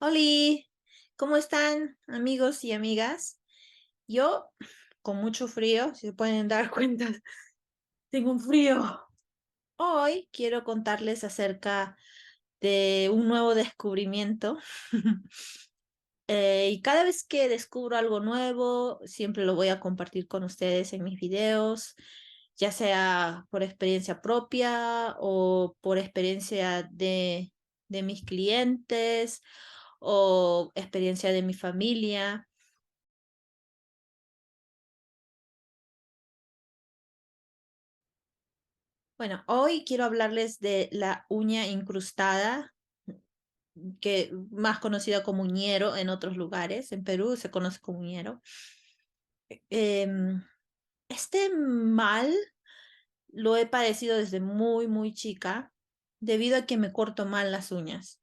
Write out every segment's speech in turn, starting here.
Hola, ¿cómo están amigos y amigas? Yo con mucho frío, si se pueden dar cuenta, tengo un frío. Hoy quiero contarles acerca de un nuevo descubrimiento. Y cada vez que descubro algo nuevo, siempre lo voy a compartir con ustedes en mis videos, ya sea por experiencia propia o por experiencia de mis clientes o experiencia de mi familia. Bueno, hoy quiero hablarles de la uña incrustada, que más conocida como uñero en otros lugares. En Perú se conoce como uñero. Em, este mal lo he padecido desde muy chica, debido a que me corto mal las uñas.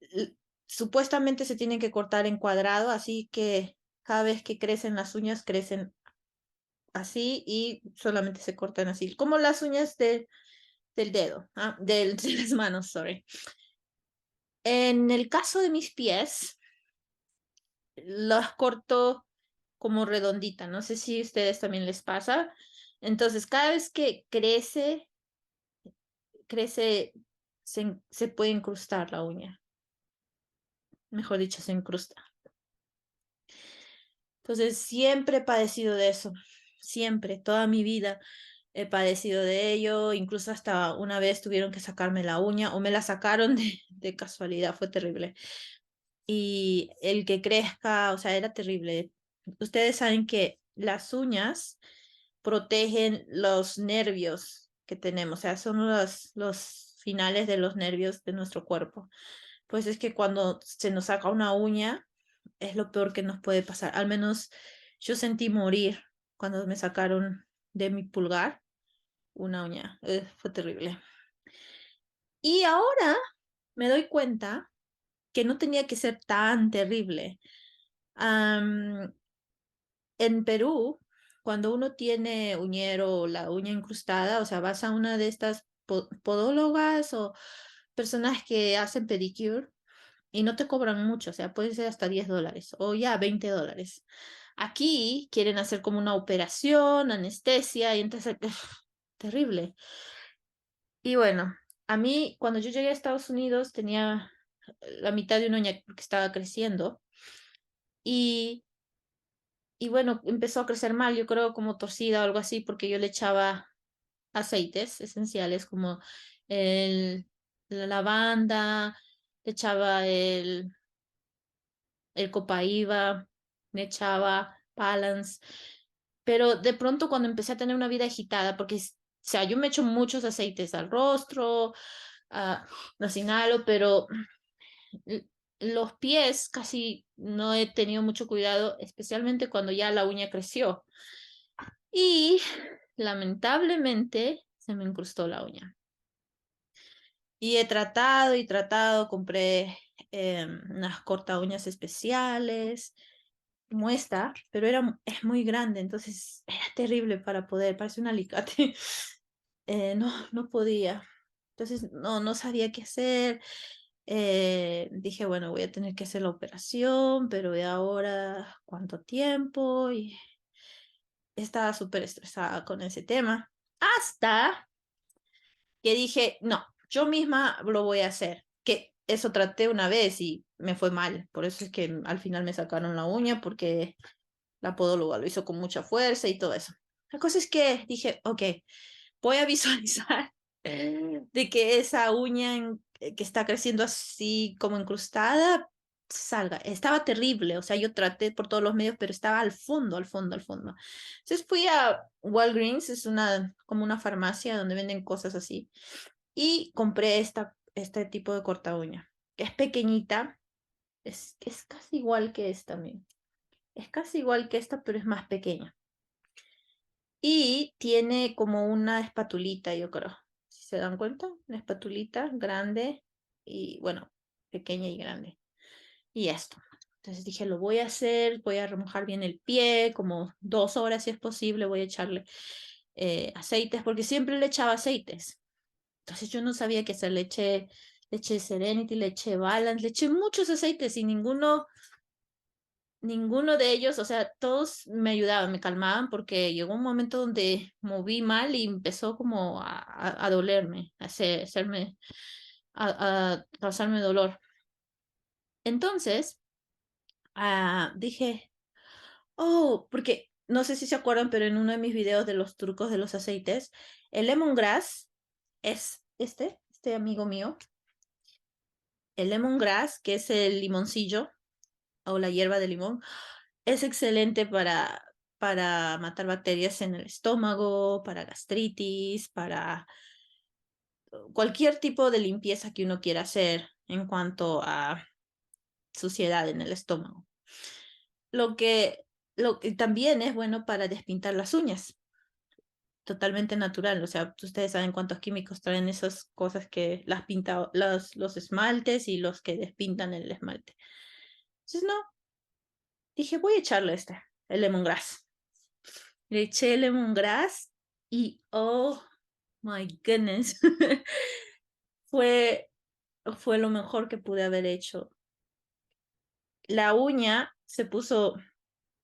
L- Supuestamente se tienen que cortar en cuadrado, así que cada vez que crecen las uñas, crecen así y solamente se cortan así, como las uñas del dedo, de las manos, sorry. En el caso de mis pies, las corto como redondita. No sé si a ustedes también les pasa. Entonces, cada vez que crece, se puede incrustar la uña. Mejor dicho, se incrusta. Entonces, siempre he padecido de eso. Siempre, toda mi vida he padecido de ello. Incluso hasta una vez tuvieron que sacarme la uña o me la sacaron de casualidad. Fue terrible. Y el que crezca, o sea, era terrible. Ustedes saben que las uñas protegen los nervios que tenemos, o sea, son los finales de los nervios de nuestro cuerpo. Pues es que cuando se nos saca una uña, es lo peor que nos puede pasar. Al menos yo sentí morir cuando me sacaron de mi pulgar una uña. Fue terrible. Y ahora me doy cuenta que no tenía que ser tan terrible. Am, en Perú, cuando uno tiene uñero o la uña incrustada, o sea, vas a una de estas podólogas o personas que hacen pedicure y no te cobran mucho, o sea, puede ser hasta $10 o ya $20. Aquí quieren hacer como una operación, anestesia, y entonces, terrible. Y bueno, a mí, cuando yo llegué a Estados Unidos, tenía la mitad de una uña que estaba creciendo. Y Y bueno, empezó a crecer mal, yo creo como torcida o algo así, porque yo le echaba aceites esenciales como el, la lavanda, le echaba el copaíba, le echaba Palance, pero de pronto cuando empecé a tener una vida agitada, porque, o sea, yo me echo muchos aceites al rostro, los inhalo, pero l- los pies casi no he tenido mucho cuidado, especialmente cuando ya la uña creció. Y lamentablemente se me incrustó la uña. Y he tratado y tratado, compré unas corta uñas especiales, como esta, pero es muy grande, entonces era terrible para poder, parece un alicate. No podía. Entonces no sabía qué hacer. Dije, bueno, voy a tener que hacer la operación, pero ¿y ahora cuánto tiempo? Y estaba súper estresada con ese tema. Hasta que dije, no, yo misma lo voy a hacer. Que eso traté una vez y me fue mal. Por eso es que al final me sacaron la uña porque la podóloga lo hizo con mucha fuerza y todo eso. La cosa es que dije, ok, voy a visualizar de que esa uña que está creciendo así como incrustada salga. Estaba terrible, o sea, yo traté por todos los medios, pero estaba al fondo, al fondo, al fondo. Entonces fui a Walgreens, es como una farmacia donde venden cosas así, y compré este tipo de corta uña, que es pequeñita, es casi igual que esta, miren. Es casi igual que esta, pero es más pequeña. Y tiene como una espatulita, yo creo. Si se dan cuenta, una espatulita grande y, bueno, pequeña y grande. Y esto. Entonces dije, lo voy a hacer, voy a remojar bien el pie, como 2 horas si es posible, voy a echarle aceites, porque siempre le echaba aceites. Entonces yo no sabía qué hacer, le eché le eché Serenity, le eché Balance, le eché muchos aceites y ninguno de ellos, o sea, todos me ayudaban, me calmaban porque llegó un momento donde moví mal y empezó como a dolerme, hacerme, a causarme dolor. Entonces, dije, oh, porque no sé si se acuerdan, pero en uno de mis videos de los trucos de los aceites, el lemongrass es este amigo mío, el lemongrass, que es el limoncillo o la hierba de limón, es excelente para matar bacterias en el estómago, para gastritis, para cualquier tipo de limpieza que uno quiera hacer en cuanto a suciedad en el estómago. Lo que, lo que también es bueno para despintar las uñas, totalmente natural. O sea, ustedes saben cuántos químicos traen esas cosas que las pinta, los esmaltes y los que despintan el esmalte. Entonces, no, dije, voy a echarle el lemongrass. Le eché lemongrass y oh my goodness, fue, fue lo mejor que pude haber hecho. La uña se puso,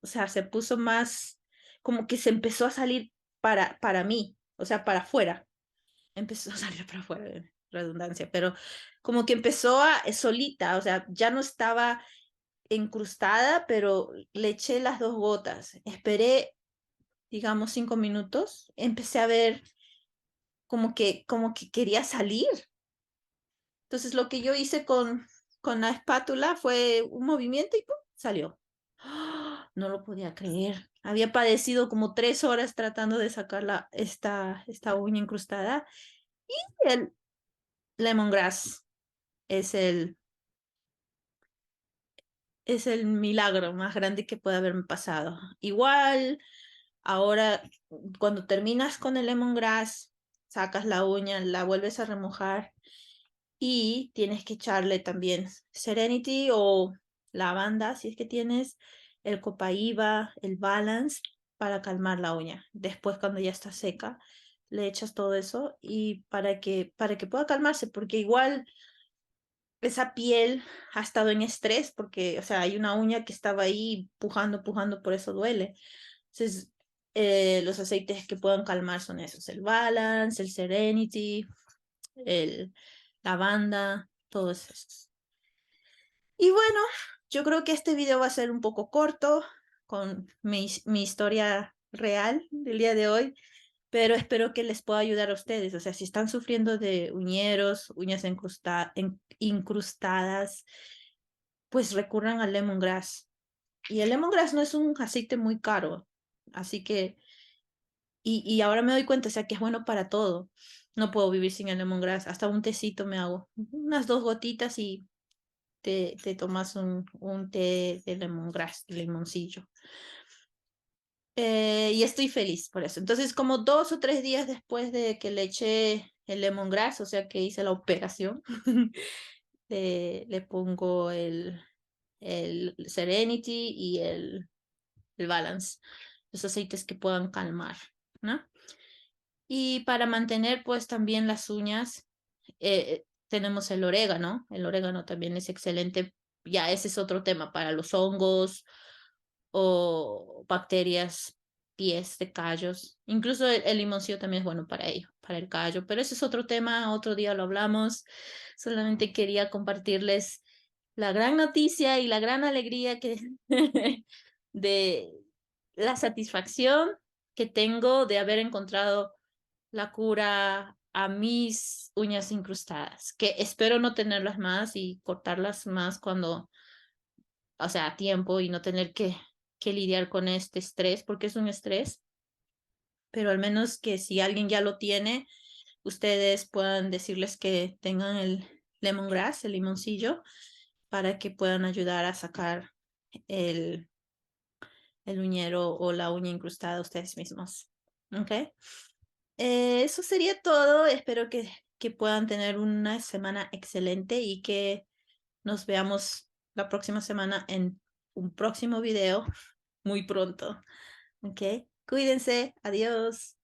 o sea, se puso más, como que se empezó a salir para mí, o sea, para afuera. Empezó a salir para afuera, redundancia, pero como que empezó a solita, o sea, ya no estaba incrustada, pero le eché las 2 gotas. Esperé, digamos, 5 minutos. Empecé a ver como que quería salir. Entonces lo que yo hice con la espátula fue un movimiento y ¡pum! Salió. ¡Ah! No lo podía creer. Había padecido como 3 horas tratando de sacar esta uña incrustada. Y el lemongrass es es el milagro más grande que puede haberme pasado. Igual, ahora cuando terminas con el lemongrass, sacas la uña, la vuelves a remojar y tienes que echarle también Serenity o lavanda, si es que tienes el Copaiba, el Balance para calmar la uña. Después, cuando ya está seca, le echas todo eso y para que pueda calmarse, porque igual esa piel ha estado en estrés, porque, o sea, hay una uña que estaba ahí pujando, pujando, por eso duele. Entonces, los aceites que puedan calmar son esos, el Balance, el Serenity, el lavanda, todos esos. Y bueno, yo creo que este video va a ser un poco corto con mi historia real del día de hoy, pero espero que les pueda ayudar a ustedes. O sea, si están sufriendo de uñeros, uñas incrustadas, pues recurran al lemongrass. Y el lemongrass no es un aceite muy caro, así que, y ahora me doy cuenta, o sea, que es bueno para todo. No puedo vivir sin el lemongrass, hasta un tecito me hago, unas 2 gotitas y te tomas un té de lemongrass, de limoncillo. Y estoy feliz por eso. Entonces, como 2 o 3 días después de que le eché el lemongrass, o sea que hice la operación, le pongo el Serenity y el Balance, los aceites que puedan calmar, ¿no? Y para mantener pues también las uñas, tenemos el orégano también es excelente, ya ese es otro tema para los hongos o bacterias, pies de callos, incluso el limoncillo también es bueno para ello, para el callo, pero ese es otro tema, otro día lo hablamos, solamente quería compartirles la gran noticia y la gran alegría que de la satisfacción que tengo de haber encontrado la cura a mis uñas incrustadas, que espero no tenerlas más y cortarlas más cuando, o sea, a tiempo y no tener que lidiar con este estrés, porque es un estrés, pero al menos que si alguien ya lo tiene, ustedes puedan decirles que tengan el lemongrass, el limoncillo, para que puedan ayudar a sacar el, el uñero o la uña incrustada ustedes mismos. ¿Ok? Eso sería todo. Espero que puedan tener una semana excelente y que nos veamos la próxima semana en un próximo video muy pronto. ¿Ok? Cuídense. Adiós.